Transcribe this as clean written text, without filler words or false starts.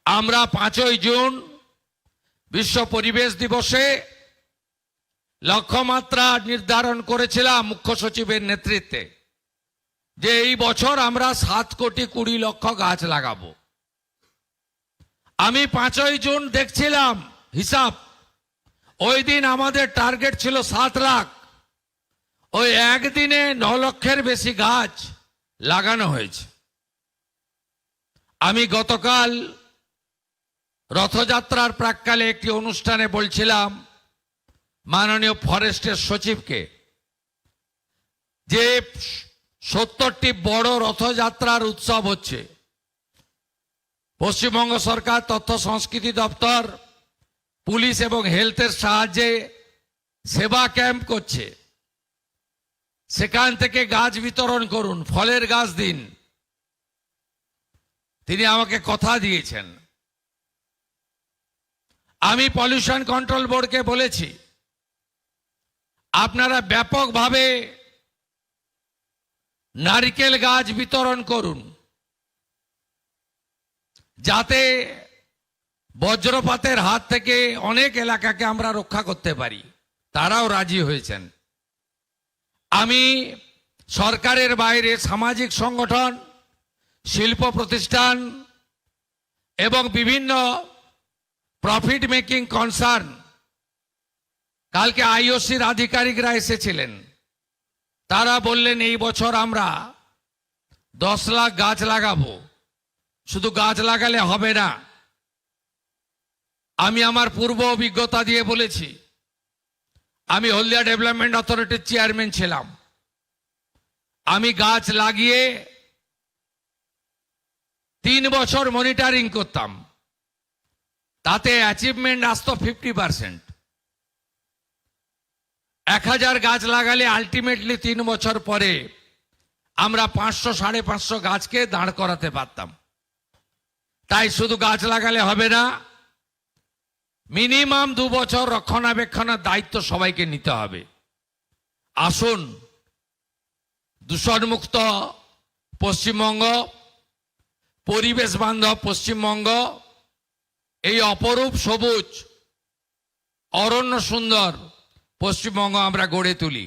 আমরা 5ই জুন বিশ্ব পরিবেশ দিবসে লক্ষ্যমাত্রা নির্ধারণ করেছিলাম মুখ্য সচিবের নেতৃত্বে যে এই বছর আমরা 7,20,00,000 গাছ লাগাবো। আমি 5ই জুন দেখছিলাম হিসাব, ওই দিন আমাদের টার্গেট ছিল 7 লাখ। ওই একদিনে 9 লক্ষের বেশি গাছ লাগানো হয়েছে। আমি গতকাল রথযাত্রার প্রাক্কালে একটি অনুষ্ঠানে বলছিলাম মাননীয় ফরেস্টের সচিবকে যে 70টি বড় রথযাত্রার উৎসব হচ্ছে। পশ্চিমবঙ্গ সরকার তথ্য সংস্কৃতি দপ্তর, পুলিশ এবং হেলথের সাহায্যে সেবা ক্যাম্প করছে। সেখান থেকে গাছ বিতরণ করুন, ফলের গাছ দিন। তিনি আমাকে কথা দিয়েছেন। আমি পলিউশন কন্ট্রোল বোর্ডকে বলেছি আপনারা ব্যাপকভাবে নারকেল গাছ বিতরণ করুন যাতে বজ্রপাতের হাত থেকে অনেক এলাকাকে আমরা রক্ষা করতে পারি। তারাও রাজি হয়েছেন। আমি সরকারের বাইরে সামাজিক সংগঠন, শিল্প প্রতিষ্ঠান এবং বিভিন্ন প্রফিট মেকিং কনসার্ন, কালকে আইওসির আধিকারিকরা এসেছিলেন, তারা বললেন এই বছর আমরা 10 লাখ গাছ লাগাবো। শুধু গাছ লাগালে হবে না। আমি আমার পূর্ব অভিজ্ঞতা দিয়ে বলেছি, আমি হলদিয়া ডেভেলপমেন্ট অথরিটির চেয়ারম্যান ছিলাম। আমি গাছ লাগিয়ে 3 বছর মনিটরিং করতাম, তাতে অ্যাচিভমেন্ট আসতো 50%। 1000 গাছ লাগালে আলটিমেটলি 3 বছর পরে আমরা 500-550 গাছকে দাঁড় করাতে পারতাম। তাই শুধু গাছ লাগালে হবে না, মিনিমাম 2 বছর রক্ষণাবেক্ষণের দায়িত্ব সবাইকে নিতে হবে। আসুন দূষণমুক্ত পশ্চিমবঙ্গ, পরিবেশ বান্ধব পশ্চিমবঙ্গ, এই অপরূপ সবুজ অরণ্য সুন্দর পশ্চিমবঙ্গ আমরা গড়ে তুলি।